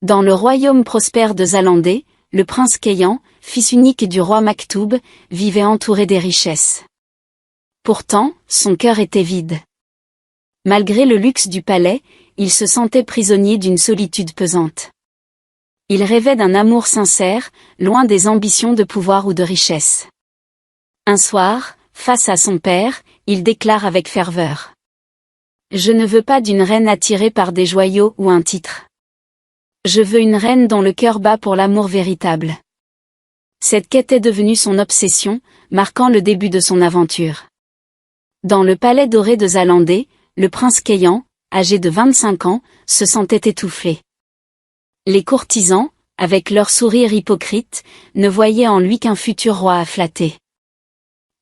Dans le royaume prospère de Zalandé, le prince Kayan, fils unique du roi Maktoub, vivait entouré des richesses. Pourtant, son cœur était vide. Malgré le luxe du palais, il se sentait prisonnier d'une solitude pesante. Il rêvait d'un amour sincère, loin des ambitions de pouvoir ou de richesse. Un soir, face à son père, il déclare avec ferveur: « Je ne veux pas d'une reine attirée par des joyaux ou un titre. Je veux une reine dont le cœur bat pour l'amour véritable. » Cette quête est devenue son obsession, marquant le début de son aventure. Dans le palais doré de Zalandé, le prince Kayan, âgé de 25 ans, se sentait étouffé. Les courtisans, avec leur sourire hypocrite, ne voyaient en lui qu'un futur roi à flatter.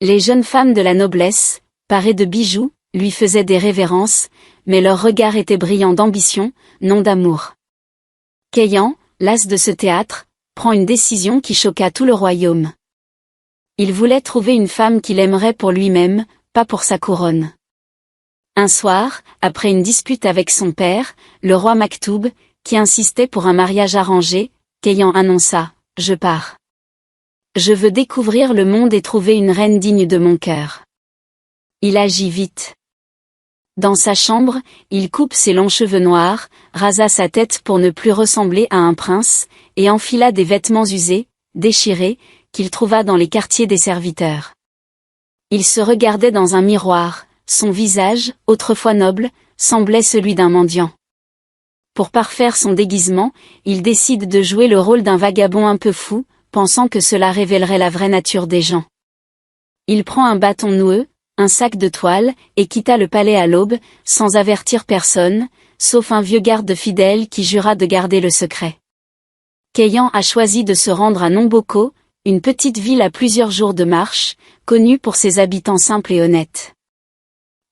Les jeunes femmes de la noblesse, parées de bijoux, lui faisaient des révérences, mais leur regard était brillant d'ambition, non d'amour. Kayan, las de ce théâtre, prend une décision qui choqua tout le royaume. Il voulait trouver une femme qu'il aimerait pour lui-même, pas pour sa couronne. Un soir, après une dispute avec son père, le roi Maktoub, qui insistait pour un mariage arrangé, Kayan annonça: « Je pars. Je veux découvrir le monde et trouver une reine digne de mon cœur. » Il agit vite. Dans sa chambre, il coupe ses longs cheveux noirs, rasa sa tête pour ne plus ressembler à un prince, et enfila des vêtements usés, déchirés, qu'il trouva dans les quartiers des serviteurs. Il se regardait dans un miroir, son visage, autrefois noble, semblait celui d'un mendiant. Pour parfaire son déguisement, il décide de jouer le rôle d'un vagabond un peu fou, pensant que cela révélerait la vraie nature des gens. Il prend un bâton noueux, un sac de toile, et quitta le palais à l'aube, sans avertir personne, sauf un vieux garde fidèle qui jura de garder le secret. Kayan a choisi de se rendre à Nomboko, une petite ville à plusieurs jours de marche, connue pour ses habitants simples et honnêtes.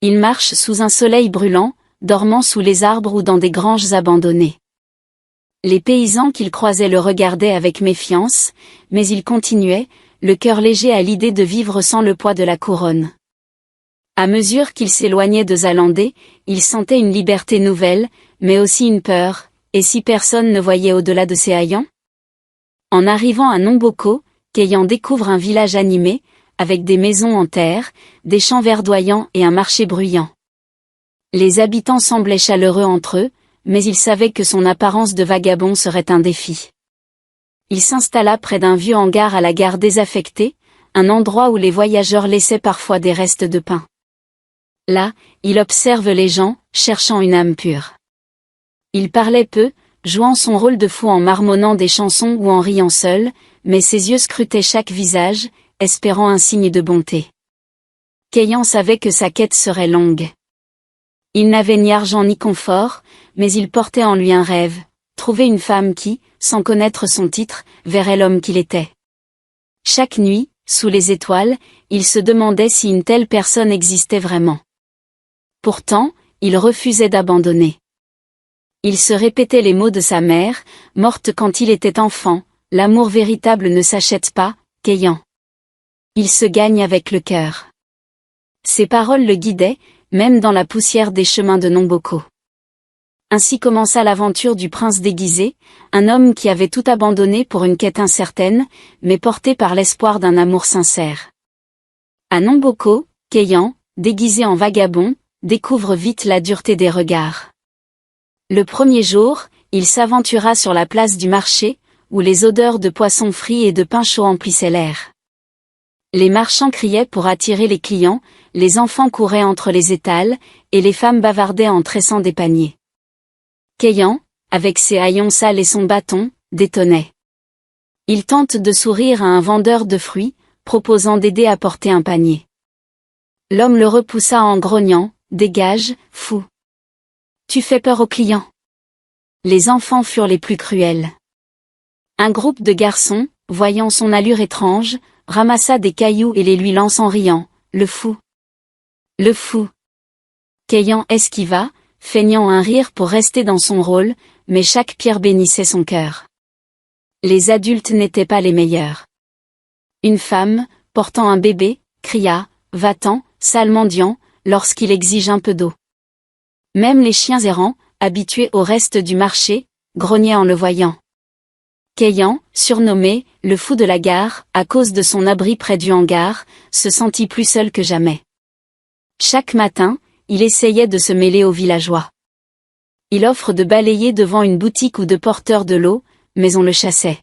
Il marche sous un soleil brûlant, dormant sous les arbres ou dans des granges abandonnées. Les paysans qu'il croisait le regardaient avec méfiance, mais il continuait, le cœur léger à l'idée de vivre sans le poids de la couronne. À mesure qu'il s'éloignait de Zalandé, il sentait une liberté nouvelle, mais aussi une peur, et si personne ne voyait au-delà de ses haillons? En arrivant à Nomboko, Kayan découvre un village animé, avec des maisons en terre, des champs verdoyants et un marché bruyant. Les habitants semblaient chaleureux entre eux, mais il savait que son apparence de vagabond serait un défi. Il s'installa près d'un vieux hangar à la gare désaffectée, un endroit où les voyageurs laissaient parfois des restes de pain. Là, il observe les gens, cherchant une âme pure. Il parlait peu, jouant son rôle de fou en marmonnant des chansons ou en riant seul, mais ses yeux scrutaient chaque visage, espérant un signe de bonté. Kayan savait que sa quête serait longue. Il n'avait ni argent ni confort, mais il portait en lui un rêve, trouver une femme qui, sans connaître son titre, verrait l'homme qu'il était. Chaque nuit, sous les étoiles, il se demandait si une telle personne existait vraiment. Pourtant, il refusait d'abandonner. Il se répétait les mots de sa mère, morte quand il était enfant: « L'amour véritable ne s'achète pas, Kayan. Il se gagne avec le cœur. » Ces paroles le guidaient, même dans la poussière des chemins de Nomboko. Ainsi commença l'aventure du prince déguisé, un homme qui avait tout abandonné pour une quête incertaine, mais porté par l'espoir d'un amour sincère. À Nomboko, Kayan, déguisé en vagabond, découvre vite la dureté des regards. Le premier jour, il s'aventura sur la place du marché, où les odeurs de poissons frits et de pain chaud emplissaient l'air. Les marchands criaient pour attirer les clients, les enfants couraient entre les étals, et les femmes bavardaient en tressant des paniers. Kayan, avec ses haillons sales et son bâton, détonnait. Il tente de sourire à un vendeur de fruits, proposant d'aider à porter un panier. L'homme le repoussa en grognant: « Dégage, fou. Tu fais peur aux clients. » Les enfants furent les plus cruels. Un groupe de garçons, voyant son allure étrange, ramassa des cailloux et les lui lance en riant: « Le fou. Le fou. » Kayan esquiva, feignant un rire pour rester dans son rôle, mais chaque pierre bénissait son cœur. Les adultes n'étaient pas les meilleurs. Une femme, portant un bébé, cria: « Va-t'en, sale mendiant », lorsqu'il exige un peu d'eau. Même les chiens errants, habitués au reste du marché, grognait en le voyant. Kayan, surnommé « le fou de la gare » à cause de son abri près du hangar, se sentit plus seul que jamais. Chaque matin, il essayait de se mêler aux villageois. Il offre de balayer devant une boutique ou de porteur de l'eau, mais on le chassait.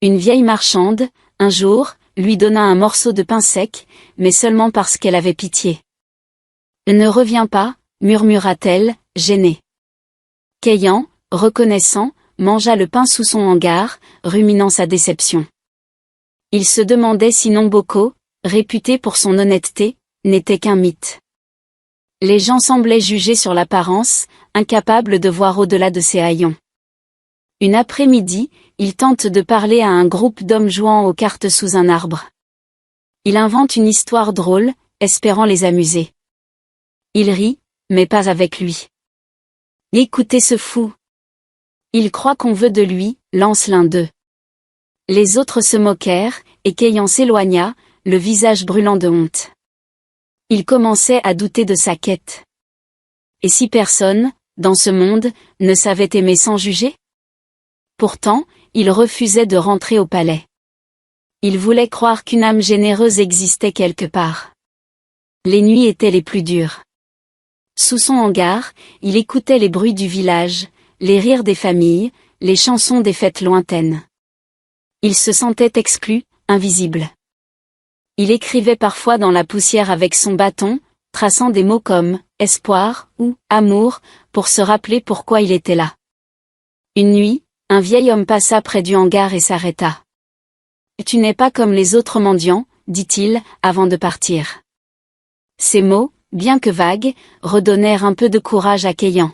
Une vieille marchande, un jour, lui donna un morceau de pain sec, mais seulement parce qu'elle avait pitié. « Ne reviens pas », murmura-t-elle, gênée. Kayan, reconnaissant, mangea le pain sous son hangar, ruminant sa déception. Il se demandait si Nomboko, réputé pour son honnêteté, n'était qu'un mythe. Les gens semblaient juger sur l'apparence, incapables de voir au-delà de ses haillons. Une après-midi, il tente de parler à un groupe d'hommes jouant aux cartes sous un arbre. Il invente une histoire drôle, espérant les amuser. Il rit, mais pas avec lui. « Écoutez ce fou. Il croit qu'on veut de lui », lance l'un d'eux. Les autres se moquèrent, et Kayan s'éloigna, le visage brûlant de honte. Il commençait à douter de sa quête. Et si personne, dans ce monde, ne savait aimer sans juger? Pourtant, il refusait de rentrer au palais. Il voulait croire qu'une âme généreuse existait quelque part. Les nuits étaient les plus dures. Sous son hangar, il écoutait les bruits du village, les rires des familles, les chansons des fêtes lointaines. Il se sentait exclu, invisible. Il écrivait parfois dans la poussière avec son bâton, traçant des mots comme « espoir » ou « amour » pour se rappeler pourquoi il était là. Une nuit, un vieil homme passa près du hangar et s'arrêta. « Tu n'es pas comme les autres mendiants », dit-il, avant de partir. Ces mots, bien que vagues, redonnèrent un peu de courage à Kayan.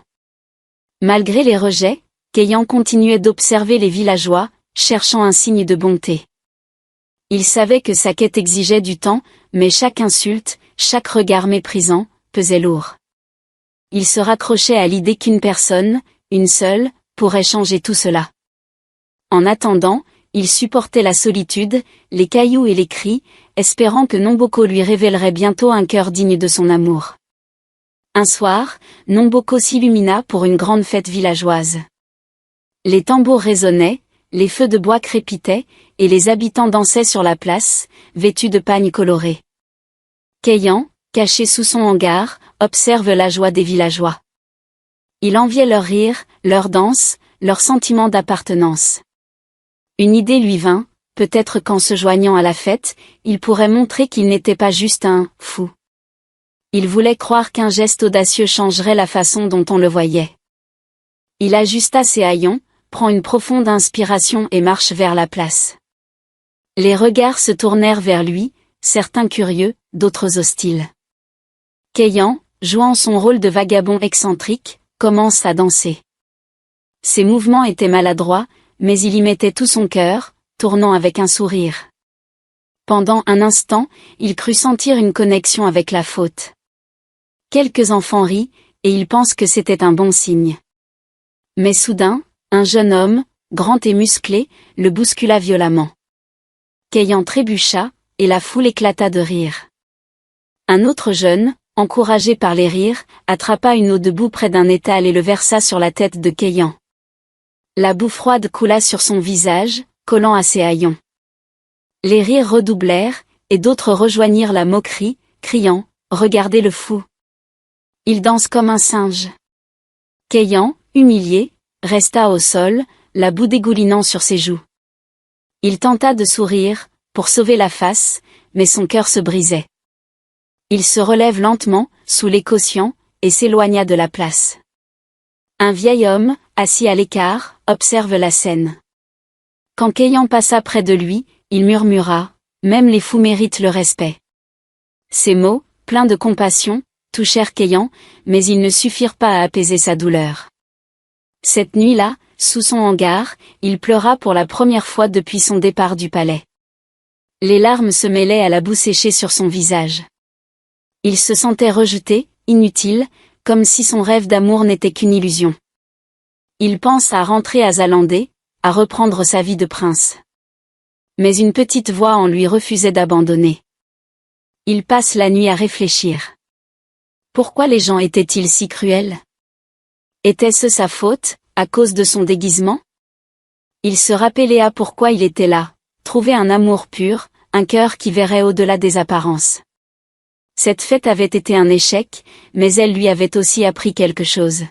Malgré les rejets, Kayan continuait d'observer les villageois, cherchant un signe de bonté. Il savait que sa quête exigeait du temps, mais chaque insulte, chaque regard méprisant, pesait lourd. Il se raccrochait à l'idée qu'une personne, une seule, pourrait changer tout cela. En attendant, il supportait la solitude, les cailloux et les cris, espérant que Nomboko lui révélerait bientôt un cœur digne de son amour. Un soir, Nomboko s'illumina pour une grande fête villageoise. Les tambours résonnaient, les feux de bois crépitaient, et les habitants dansaient sur la place, vêtus de pagnes colorés. Kayan, caché sous son hangar, observe la joie des villageois. Il enviait leur rire, leur danse, leur sentiment d'appartenance. Une idée lui vint, peut-être qu'en se joignant à la fête, il pourrait montrer qu'il n'était pas juste un « fou ». Il voulait croire qu'un geste audacieux changerait la façon dont on le voyait. Il ajusta ses haillons, prend une profonde inspiration et marche vers la place. Les regards se tournèrent vers lui, certains curieux, d'autres hostiles. Kayan, jouant son rôle de vagabond excentrique, commence à danser. Ses mouvements étaient maladroits, mais il y mettait tout son cœur, tournant avec un sourire. Pendant un instant, il crut sentir une connexion avec la faute. Quelques enfants rient, et il pense que c'était un bon signe. Mais soudain, un jeune homme, grand et musclé, le bouscula violemment. Kayan trébucha, et la foule éclata de rire. Un autre jeune, encouragé par les rires, attrapa une eau de boue près d'un étal et le versa sur la tête de Kayan. La boue froide coula sur son visage, collant à ses haillons. Les rires redoublèrent, et d'autres rejoignirent la moquerie, criant « Regardez le fou ! Il danse comme un singe !» Kayan, humilié, resta au sol, la boue dégoulinant sur ses joues. Il tenta de sourire, pour sauver la face, mais son cœur se brisait. Il se relève lentement, sous les quotients, et s'éloigna de la place. Un vieil homme, assis à l'écart, observe la scène. Quand Kayan passa près de lui, il murmura « Même les fous méritent le respect ». Ces mots, pleins de compassion, touchèrent Kayan, mais ils ne suffirent pas à apaiser sa douleur. Cette nuit-là, sous son hangar, il pleura pour la première fois depuis son départ du palais. Les larmes se mêlaient à la boue séchée sur son visage. Il se sentait rejeté, inutile, comme si son rêve d'amour n'était qu'une illusion. Il pense à rentrer à Zalandé, à reprendre sa vie de prince. Mais une petite voix en lui refusait d'abandonner. Il passe la nuit à réfléchir. Pourquoi les gens étaient-ils si cruels? Était-ce sa faute, à cause de son déguisement? Il se rappelait à pourquoi il était là, trouver un amour pur, un cœur qui verrait au-delà des apparences. Cette fête avait été un échec, mais elle lui avait aussi appris quelque chose.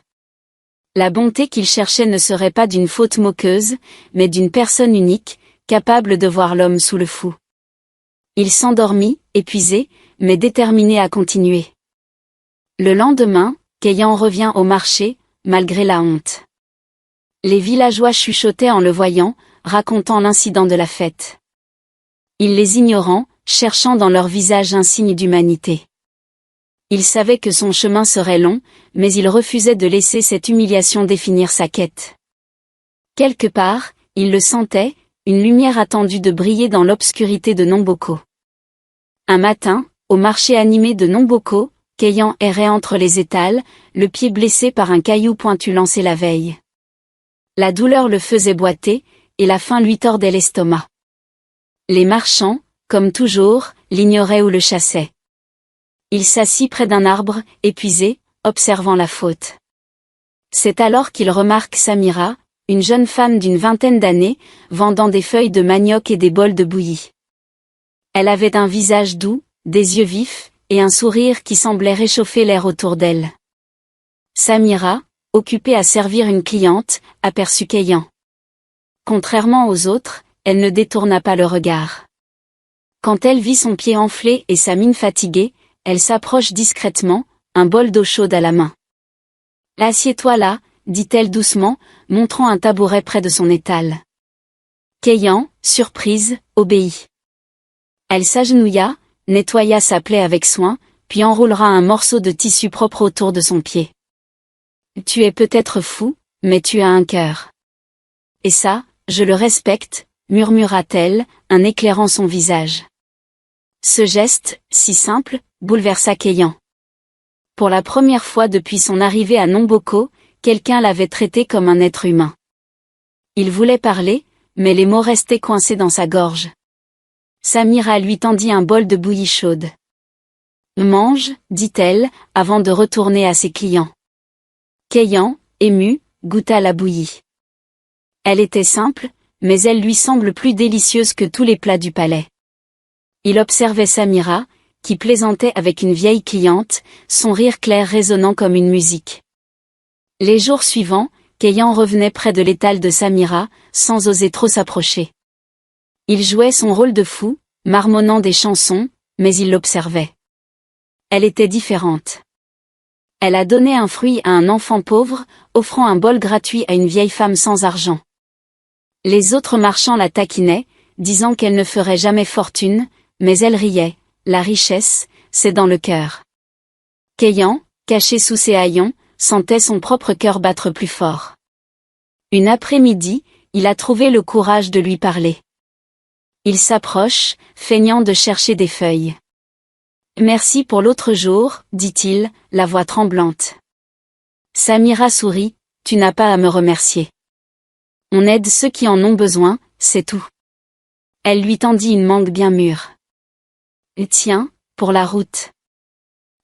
La bonté qu'il cherchait ne serait pas d'une faute moqueuse, mais d'une personne unique, capable de voir l'homme sous le fou. Il s'endormit, épuisé, mais déterminé à continuer. Le lendemain, Kayan revient au marché, malgré la honte. Les villageois chuchotaient en le voyant, racontant l'incident de la fête. Il les ignorant, cherchant dans leur visage un signe d'humanité. Il savait que son chemin serait long, mais il refusait de laisser cette humiliation définir sa quête. Quelque part, il le sentait, une lumière attendue de briller dans l'obscurité de Nomboko. Un matin, au marché animé de Nomboko, Kayan errait entre les étals, le pied blessé par un caillou pointu lancé la veille. La douleur le faisait boiter, et la faim lui tordait l'estomac. Les marchands, comme toujours, l'ignoraient ou le chassaient. Il s'assit près d'un arbre, épuisé, observant la faute. C'est alors qu'il remarque Samira, une jeune femme d'une vingtaine d'années, vendant des feuilles de manioc et des bols de bouillie. Elle avait un visage doux, des yeux vifs, et un sourire qui semblait réchauffer l'air autour d'elle. Samira, occupée à servir une cliente, aperçut Kayan. Contrairement aux autres, elle ne détourna pas le regard. Quand elle vit son pied enflé et sa mine fatiguée, elle s'approche discrètement, un bol d'eau chaude à la main. « Assieds-toi là », dit-elle doucement, montrant un tabouret près de son étal. Kayan, surprise, obéit. Elle s'agenouilla, nettoya sa plaie avec soin, puis enroulera un morceau de tissu propre autour de son pied. « Tu es peut-être fou, mais tu as un cœur. »« Et ça, je le respecte », murmura-t-elle, en éclairant son visage. Ce geste, si simple, bouleversa Kayan. Pour la première fois depuis son arrivée à Nomboko, quelqu'un l'avait traité comme un être humain. Il voulait parler, mais les mots restaient coincés dans sa gorge. Samira lui tendit un bol de bouillie chaude. « Mange, dit-elle, avant de retourner à ses clients. » Kayan, ému, goûta la bouillie. Elle était simple, mais elle lui semble plus délicieuse que tous les plats du palais. Il observait Samira, qui plaisantait avec une vieille cliente, son rire clair résonnant comme une musique. Les jours suivants, Kayan revenait près de l'étal de Samira, sans oser trop s'approcher. Il jouait son rôle de fou, marmonnant des chansons, mais il l'observait. Elle était différente. Elle a donné un fruit à un enfant pauvre, offrant un bol gratuit à une vieille femme sans argent. Les autres marchands la taquinaient, disant qu'elle ne ferait jamais fortune, mais elle riait. La richesse, c'est dans le cœur. Kayan, caché sous ses haillons, sentait son propre cœur battre plus fort. Une après-midi, il a trouvé le courage de lui parler. Il s'approche, feignant de chercher des feuilles. « Merci pour l'autre jour, dit-il, la voix tremblante. Samira sourit, « Tu n'as pas à me remercier. On aide ceux qui en ont besoin, c'est tout. » Elle lui tendit une mangue bien mûre. « Tiens, pour la route. »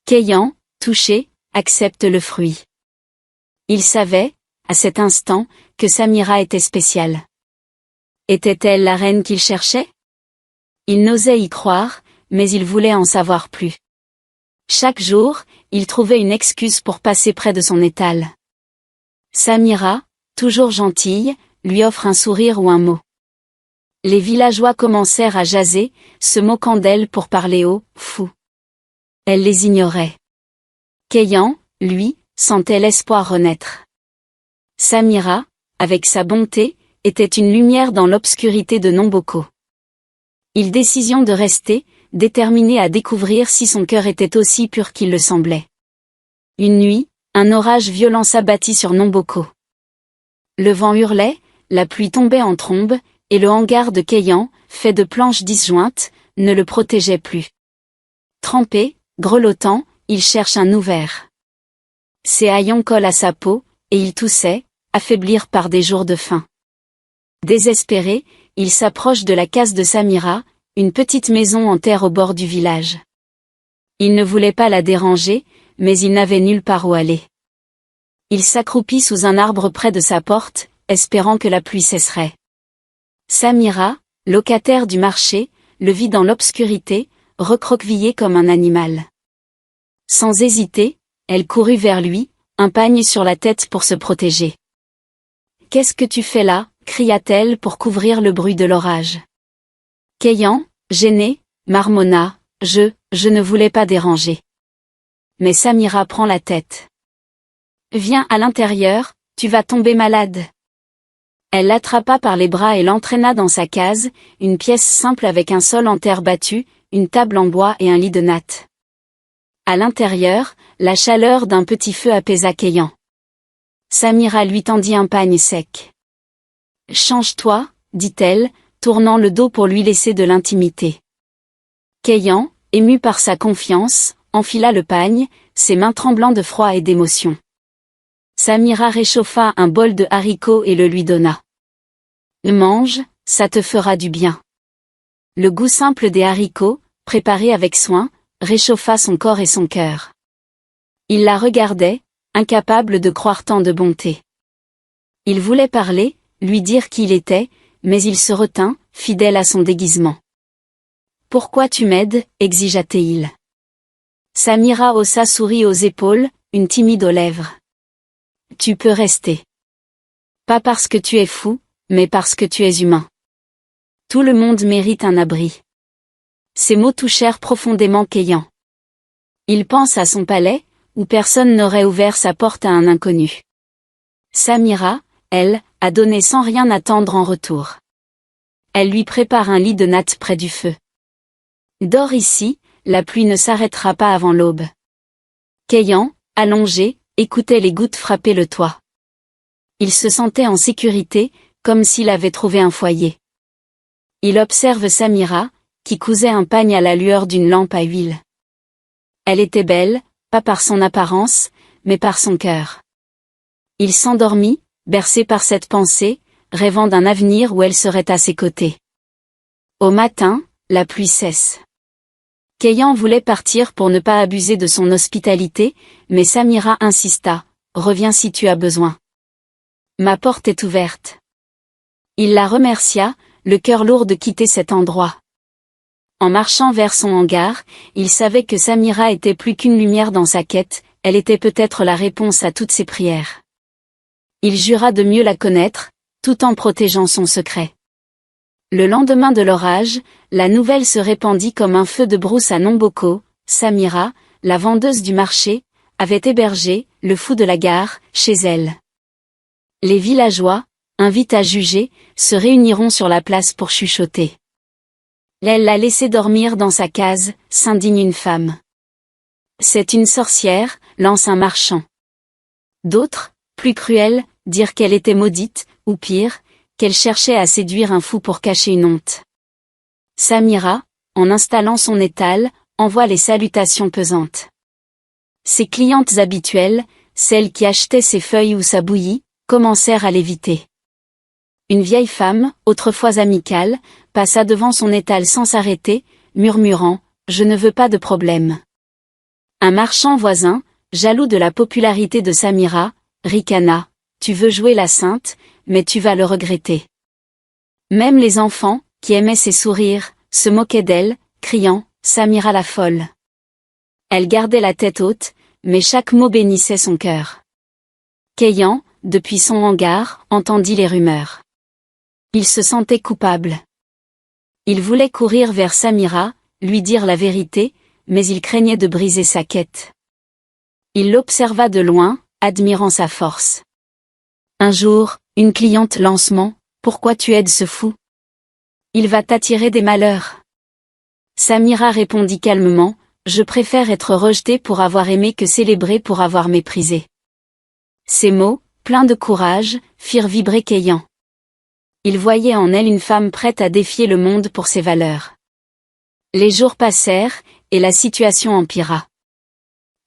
Kayan, touché, accepte le fruit. Il savait, à cet instant, que Samira était spéciale. Était-elle la reine qu'il cherchait? Il n'osait y croire, mais il voulait en savoir plus. Chaque jour, il trouvait une excuse pour passer près de son étal. Samira, toujours gentille, lui offre un sourire ou un mot. Les villageois commencèrent à jaser, se moquant d'elle pour parler haut, fou. Elle les ignorait. Kayan, lui, sentait l'espoir renaître. Samira, avec sa bonté, était une lumière dans l'obscurité de Nomboko. Il décision de rester, déterminé à découvrir si son cœur était aussi pur qu'il le semblait. Une nuit, un orage violent s'abattit sur Nomboko. Le vent hurlait, la pluie tombait en trombes, et le hangar de Kayan, fait de planches disjointes, ne le protégeait plus. Trempé, grelottant, il cherche un ouvert. Ses haillons collent à sa peau, et il toussait, affaiblir par des jours de faim. Désespéré, il s'approche de la case de Samira, une petite maison en terre au bord du village. Il ne voulait pas la déranger, mais il n'avait nulle part où aller. Il s'accroupit sous un arbre près de sa porte, espérant que la pluie cesserait. Samira, locataire du marché, le vit dans l'obscurité, recroquevillé comme un animal. Sans hésiter, elle courut vers lui, un pagne sur la tête pour se protéger. « Qu'est-ce que tu fais là » cria-t-elle pour couvrir le bruit de l'orage. Kayan, gêné, marmonna, « Je ne voulais pas déranger. » Mais Samira prend la tête. « Viens à l'intérieur, tu vas tomber malade. » Elle l'attrapa par les bras et l'entraîna dans sa case, une pièce simple avec un sol en terre battue, une table en bois et un lit de natte. À l'intérieur, la chaleur d'un petit feu apaisa Kayan. Samira lui tendit un pagne sec. « Change-toi, dit-elle, tournant le dos pour lui laisser de l'intimité. Kayan, ému par sa confiance, enfila le pagne, ses mains tremblant de froid et d'émotion. Samira réchauffa un bol de haricots et le lui donna. « Mange, ça te fera du bien. » Le goût simple des haricots, préparés avec soin, réchauffa son corps et son cœur. Il la regardait, incapable de croire tant de bonté. Il voulait parler, lui dire qui il était, mais il se retint, fidèle à son déguisement. « Pourquoi tu m'aides » exigea-t-il. Samira haussa sourit aux épaules, une timide aux lèvres. « Tu peux rester. Pas parce que tu es fou, mais parce que tu es humain. Tout le monde mérite un abri. » Ces mots touchèrent profondément Kayan. Il pense à son palais, où personne n'aurait ouvert sa porte à un inconnu. Samira, elle, a donné sans rien attendre en retour. Elle lui prépare un lit de natte près du feu. Dors ici, la pluie ne s'arrêtera pas avant l'aube. Kayan, allongé, écoutait les gouttes frapper le toit. Il se sentait en sécurité, comme s'il avait trouvé un foyer. Il observe Samira, qui cousait un pagne à la lueur d'une lampe à huile. Elle était belle, pas par son apparence, mais par son cœur. Il s'endormit, bercé par cette pensée, rêvant d'un avenir où elle serait à ses côtés. Au matin, la pluie cesse. Kayan voulait partir pour ne pas abuser de son hospitalité, mais Samira insista, « Reviens si tu as besoin. Ma porte est ouverte. » Il la remercia, le cœur lourd de quitter cet endroit. En marchant vers son hangar, il savait que Samira était plus qu'une lumière dans sa quête, elle était peut-être la réponse à toutes ses prières. Il jura de mieux la connaître, tout en protégeant son secret. Le lendemain de l'orage, la nouvelle se répandit comme un feu de brousse à Nomboko. Samira, la vendeuse du marché, avait hébergé le fou de la gare chez elle. Les villageois, invités à juger, se réuniront sur la place pour chuchoter. Elle l'a laissé dormir dans sa case, s'indigne une femme. C'est une sorcière, lance un marchand. D'autres, plus cruels, dirent qu'elle était maudite, ou pire, qu'elle cherchait à séduire un fou pour cacher une honte. Samira, en installant son étal, envoie les salutations pesantes. Ses clientes habituelles, celles qui achetaient ses feuilles ou sa bouillie, commencèrent à l'éviter. Une vieille femme, autrefois amicale, passa devant son étal sans s'arrêter, murmurant « Je ne veux pas de problème ». Un marchand voisin, jaloux de la popularité de Samira, ricana « Tu veux jouer la sainte, mais tu vas le regretter ». Même les enfants, qui aimaient ses sourires, se moquaient d'elle, criant « Samira la folle ». Elle gardait la tête haute, mais chaque mot bénissait son cœur. Kayan, depuis son hangar, entendit les rumeurs. Il se sentait coupable. Il voulait courir vers Samira, lui dire la vérité, mais il craignait de briser sa quête. Il l'observa de loin, admirant sa force. Un jour, une cliente lancement, « Pourquoi tu aides ce fou ? Il va t'attirer des malheurs. » Samira répondit calmement, « Je préfère être rejetée pour avoir aimé que célébrée pour avoir méprisé. » Ces mots, pleins de courage, firent vibrer Kayan. Il voyait en elle une femme prête à défier le monde pour ses valeurs. Les jours passèrent, et la situation empira.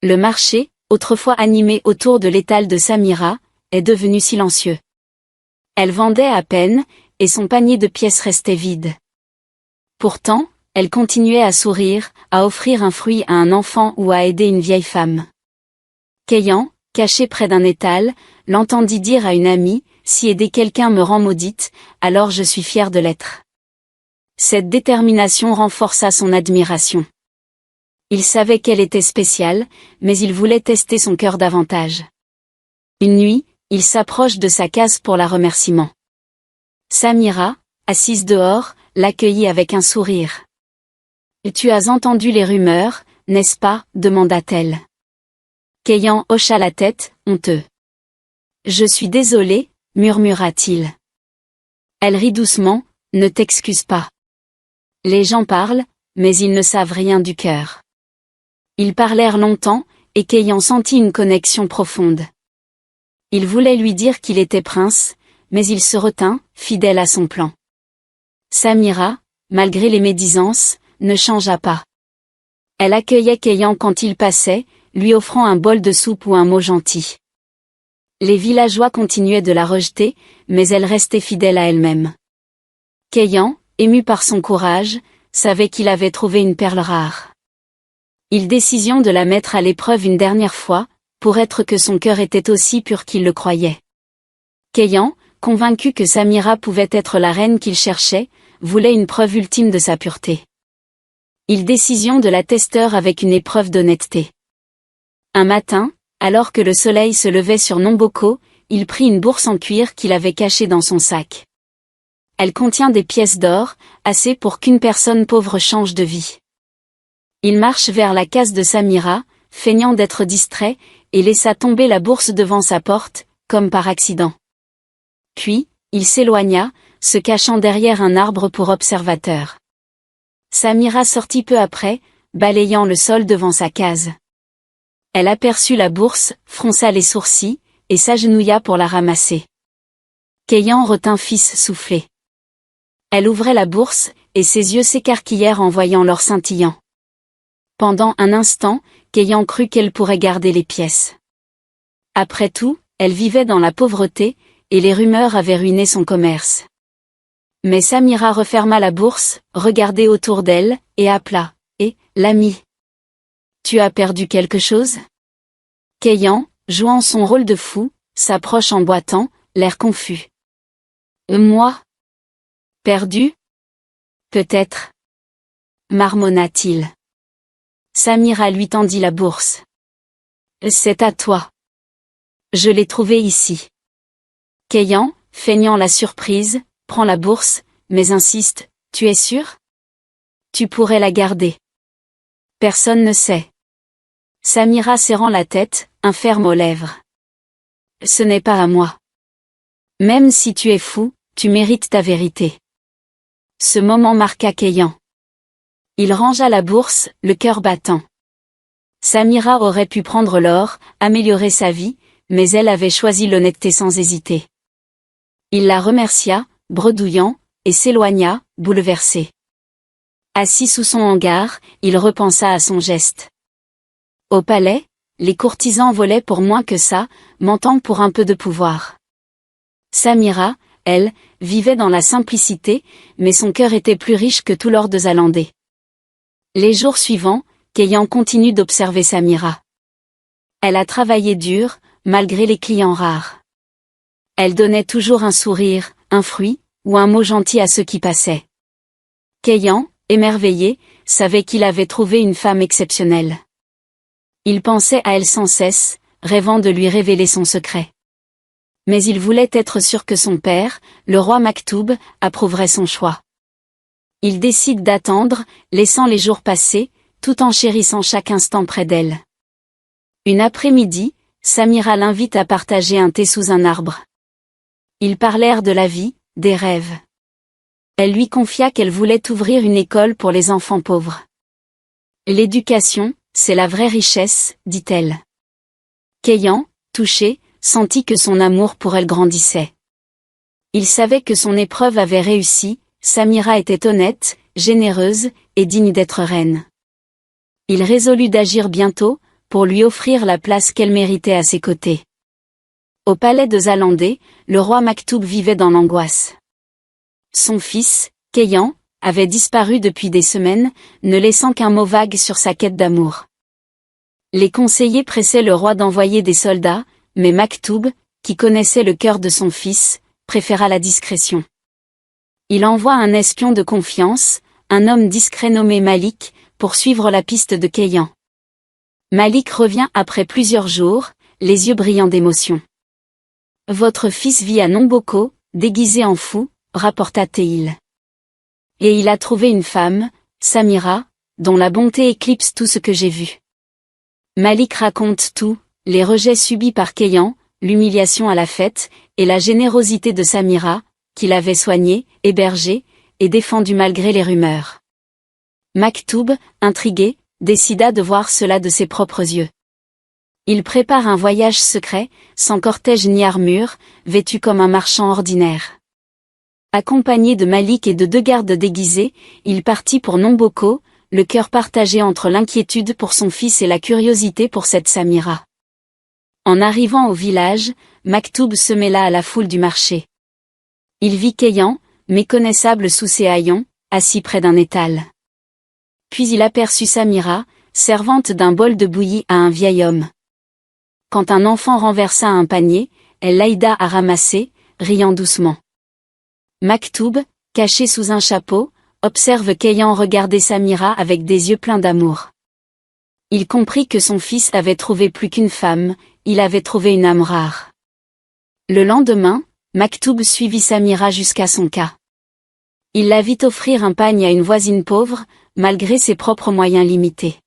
Le marché, autrefois animé autour de l'étal de Samira, est devenu silencieux. Elle vendait à peine, et son panier de pièces restait vide. Pourtant, elle continuait à sourire, à offrir un fruit à un enfant ou à aider une vieille femme. Kayan, caché près d'un étal, l'entendit dire à une amie, « Si aider quelqu'un me rend maudite, alors je suis fière de l'être. » Cette détermination renforça son admiration. Il savait qu'elle était spéciale, mais il voulait tester son cœur davantage. Une nuit, il s'approche de sa case pour la remerciement. Samira, assise dehors, l'accueillit avec un sourire. « Tu as entendu les rumeurs, n'est-ce pas ?» demanda-t-elle. Kayan hocha la tête, honteux. « Je suis désolé, » murmura-t-il. Elle rit doucement, « Ne t'excuse pas. Les gens parlent, mais ils ne savent rien du cœur. » Ils parlèrent longtemps, et Kayan sentit une connexion profonde. Il voulait lui dire qu'il était prince, mais il se retint, fidèle à son plan. Samira, malgré les médisances, ne changea pas. Elle accueillait Kayan quand il passait, lui offrant un bol de soupe ou un mot gentil. Les villageois continuaient de la rejeter, mais elle restait fidèle à elle-même. Kayan, ému par son courage, savait qu'il avait trouvé une perle rare. Il décision de la mettre à l'épreuve une dernière fois, pour être que son cœur était aussi pur qu'il le croyait. Kayan, convaincu que Samira pouvait être la reine qu'il cherchait, voulait une preuve ultime de sa pureté. Il décision de la tester avec une épreuve d'honnêteté. Un matin, alors que le soleil se levait sur Nomboko, il prit une bourse en cuir qu'il avait cachée dans son sac. Elle contient des pièces d'or, assez pour qu'une personne pauvre change de vie. Il marche vers la case de Samira, feignant d'être distrait, et laissa tomber la bourse devant sa porte, comme par accident. Puis, il s'éloigna, se cachant derrière un arbre pour observateur. Samira sortit peu après, balayant le sol devant sa case. Elle aperçut la bourse, fronça les sourcils, et s'agenouilla pour la ramasser. Kayan retint fils soufflé. Elle ouvrait la bourse, et ses yeux s'écarquillèrent en voyant l'or scintillant. Pendant un instant, Kayan crut qu'elle pourrait garder les pièces. Après tout, elle vivait dans la pauvreté, et les rumeurs avaient ruiné son commerce. Mais Samira referma la bourse, regardait autour d'elle, et appela, « Eh, l'ami. Tu as perdu quelque chose ?» Kayan, jouant son rôle de fou, s'approche en boitant, l'air confus. « Moi ? Perdu ? Peut-être. » marmonna-t-il. Samira lui tendit la bourse. « C'est à toi. Je l'ai trouvée ici. » Kayan, feignant la surprise, prend la bourse, mais insiste, « Tu es sûr ? Tu pourrais la garder. » Personne ne sait. Samira serrant la tête, inferme aux lèvres. « Ce n'est pas à moi. Même si tu es fou, tu mérites ta vérité. » Ce moment marqua Kayan. Il rangea la bourse, le cœur battant. Samira aurait pu prendre l'or, améliorer sa vie, mais elle avait choisi l'honnêteté sans hésiter. Il la remercia, bredouillant, et s'éloigna, bouleversé. Assis sous son hangar, il repensa à son geste. Au palais, les courtisans volaient pour moins que ça, mentant pour un peu de pouvoir. Samira, elle, vivait dans la simplicité, mais son cœur était plus riche que tout l'or de Zalandais. Les jours suivants, Kayan continue d'observer Samira. Elle a travaillé dur, malgré les clients rares. Elle donnait toujours un sourire, un fruit, ou un mot gentil à ceux qui passaient. Kayan, émerveillé, savait qu'il avait trouvé une femme exceptionnelle. Il pensait à elle sans cesse, rêvant de lui révéler son secret. Mais il voulait être sûr que son père, le roi Maktoub, approuverait son choix. Il décide d'attendre, laissant les jours passer, tout en chérissant chaque instant près d'elle. Une après-midi, Samira l'invite à partager un thé sous un arbre. Ils parlèrent de la vie, des rêves. Elle lui confia qu'elle voulait ouvrir une école pour les enfants pauvres. L'éducation, c'est la vraie richesse, dit-elle. Kayan, touché, sentit que son amour pour elle grandissait. Il savait que son épreuve avait réussi, Samira était honnête, généreuse, et digne d'être reine. Il résolut d'agir bientôt, pour lui offrir la place qu'elle méritait à ses côtés. Au palais de Zalandais, le roi Maktoub vivait dans l'angoisse. Son fils, Kayan, avait disparu depuis des semaines, ne laissant qu'un mot vague sur sa quête d'amour. Les conseillers pressaient le roi d'envoyer des soldats, mais Maktoub, qui connaissait le cœur de son fils, préféra la discrétion. Il envoie un espion de confiance, un homme discret nommé Malik, pour suivre la piste de Kéyan. Malik revient après plusieurs jours, les yeux brillants d'émotion. « Votre fils vit à Nomboko, déguisé en fou, » rapporta Théil. « Et il a trouvé une femme, Samira, dont la bonté éclipse tout ce que j'ai vu. » Malik raconte tout, les rejets subis par Kéyan, l'humiliation à la fête, et la générosité de Samira, qui l'avait soigné, hébergé, et défendu malgré les rumeurs. Maktoub, intrigué, décida de voir cela de ses propres yeux. Il prépare un voyage secret, sans cortège ni armure, vêtu comme un marchand ordinaire. Accompagné de Malik et de 2 gardes déguisés, il partit pour Nomboko, le cœur partagé entre l'inquiétude pour son fils et la curiosité pour cette Samira. En arrivant au village, Maktoub se mêla à la foule du marché. Il vit Kéyan, méconnaissable sous ses haillons, assis près d'un étal. Puis il aperçut Samira, servante d'un bol de bouillie à un vieil homme. Quand un enfant renversa un panier, elle l'aida à ramasser, riant doucement. Maktoub, caché sous un chapeau, observe Kéyan regarder Samira avec des yeux pleins d'amour. Il comprit que son fils avait trouvé plus qu'une femme, il avait trouvé une âme rare. Le lendemain, Maktoub suivit Samira jusqu'à son cas. Il la vit offrir un pagne à une voisine pauvre, malgré ses propres moyens limités.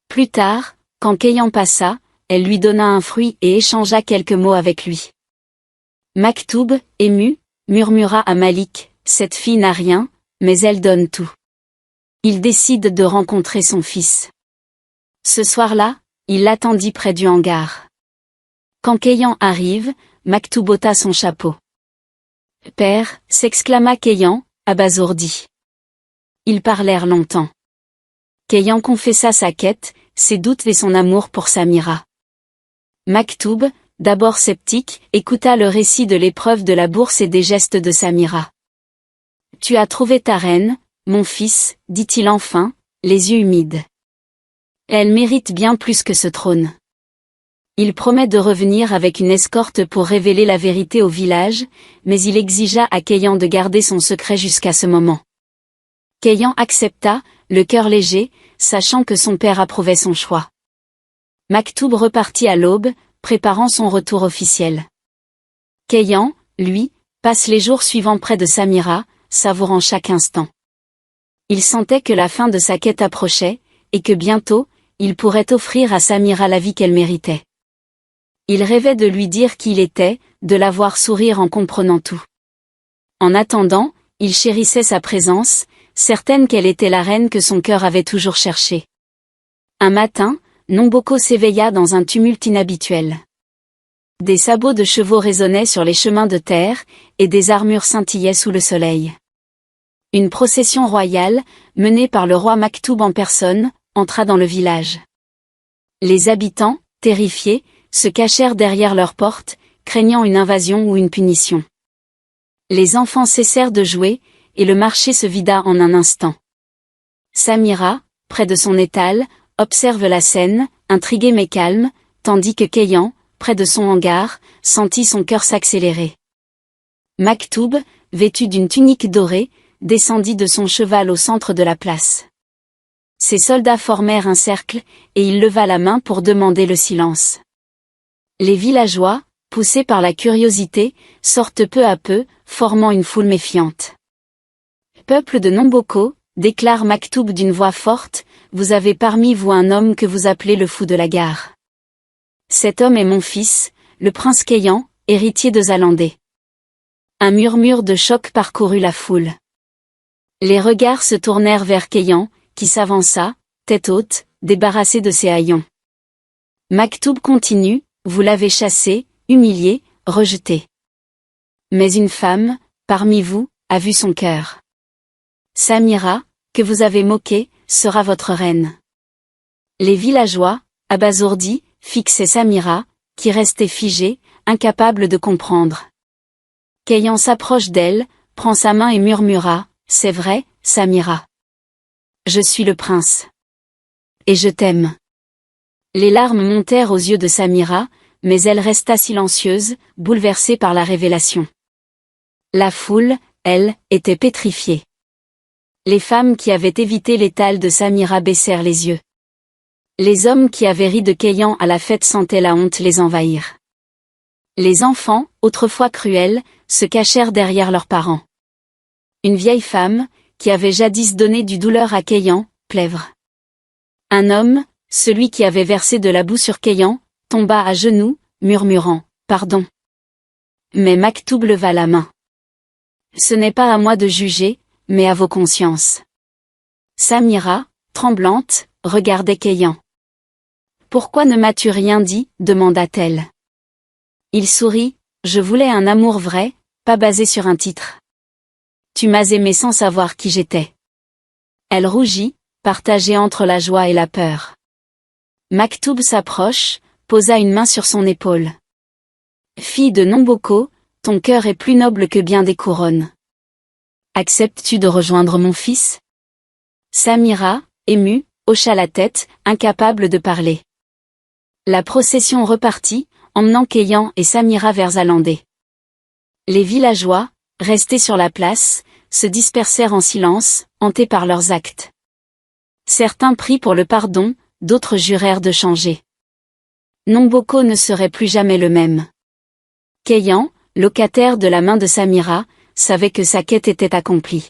Plus tard, quand Kéyan passa, elle lui donna un fruit et échangea quelques mots avec lui. Maktoub, ému, murmura à Malik, « Cette fille n'a rien, mais elle donne tout. » Il décide de rencontrer son fils. Ce soir-là, il l'attendit près du hangar. Quand Kéyan arrive, Maktoub ôta son chapeau. « Père » s'exclama Kéyan, abasourdi. Ils parlèrent longtemps. Kéyan confessa sa quête, ses doutes et son amour pour Samira. Maktoub, d'abord sceptique, écouta le récit de l'épreuve de la bourse et des gestes de Samira. « Tu as trouvé ta reine, mon fils, dit-il enfin, les yeux humides. Elle mérite bien plus que ce trône. » Il promet de revenir avec une escorte pour révéler la vérité au village, mais il exigea à Kéyan de garder son secret jusqu'à ce moment. Kéyan accepta, le cœur léger, sachant que son père approuvait son choix. Maktoub repartit à l'aube, préparant son retour officiel. Kéyan, lui, passe les jours suivants près de Samira, savourant chaque instant. Il sentait que la fin de sa quête approchait, et que bientôt, il pourrait offrir à Samira la vie qu'elle méritait. Il rêvait de lui dire qui il était, de la voir sourire en comprenant tout. En attendant, il chérissait sa présence, certaine qu'elle était la reine que son cœur avait toujours cherchée. Un matin, Nomboko s'éveilla dans un tumulte inhabituel. Des sabots de chevaux résonnaient sur les chemins de terre, et des armures scintillaient sous le soleil. Une procession royale, menée par le roi Maktoub en personne, entra dans le village. Les habitants, terrifiés, se cachèrent derrière leurs portes, craignant une invasion ou une punition. Les enfants cessèrent de jouer, et le marché se vida en un instant. Samira, près de son étal, observe la scène, intriguée mais calme, tandis que Kéyan, près de son hangar, sentit son cœur s'accélérer. Maktoub, vêtu d'une tunique dorée, descendit de son cheval au centre de la place. Ses soldats formèrent un cercle, et il leva la main pour demander le silence. Les villageois, poussés par la curiosité, sortent peu à peu, formant une foule méfiante. « Peuple de Nomboko », déclare Maktoub d'une voix forte, « vous avez parmi vous un homme que vous appelez le fou de la gare. Cet homme est mon fils, le prince Kéyan, héritier de Zalandais. » Un murmure de choc parcourut la foule. Les regards se tournèrent vers Kéyan, qui s'avança, tête haute, débarrassé de ses haillons. Maktoub continue, « Vous l'avez chassé, humilié, rejeté. Mais une femme, parmi vous, a vu son cœur. Samira, que vous avez moquée, sera votre reine. » Les villageois, abasourdis, fixaient Samira, qui restait figée, incapable de comprendre. Kéyan s'approche d'elle, prend sa main et murmura, « C'est vrai, Samira. Je suis le prince. Et je t'aime. » Les larmes montèrent aux yeux de Samira, mais elle resta silencieuse, bouleversée par la révélation. La foule, elle, était pétrifiée. Les femmes qui avaient évité l'étal de Samira baissèrent les yeux. Les hommes qui avaient ri de Kéyan à la fête sentaient la honte les envahir. Les enfants, autrefois cruels, se cachèrent derrière leurs parents. Une vieille femme, qui avait jadis donné du douleur à Kéyan, plèvre. Un homme, celui qui avait versé de la boue sur Kéyan, tomba à genoux, murmurant « Pardon ». Mais Maktoub leva la main. « Ce n'est pas à moi de juger, mais à vos consciences. » Samira, tremblante, regardait Kéyan. « Pourquoi ne m'as-tu rien dit ?» demanda-t-elle. Il sourit, « Je voulais un amour vrai, pas basé sur un titre. Tu m'as aimé sans savoir qui j'étais. » Elle rougit, partagée entre la joie et la peur. Maktoub s'approche, posa une main sur son épaule. « Fille de Nomboko, ton cœur est plus noble que bien des couronnes. Acceptes-tu de rejoindre mon fils ?» Samira, émue, hocha la tête, incapable de parler. La procession repartit, emmenant Kéyan et Samira vers Zalandé. Les villageois, restés sur la place, se dispersèrent en silence, hantés par leurs actes. Certains prient pour le pardon, d'autres jurèrent de changer. Nomboko ne serait plus jamais le même. Kéyan, locataire de la main de Samira, savait que sa quête était accomplie.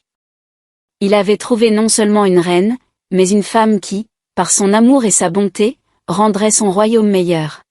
Il avait trouvé non seulement une reine, mais une femme qui, par son amour et sa bonté, rendrait son royaume meilleur.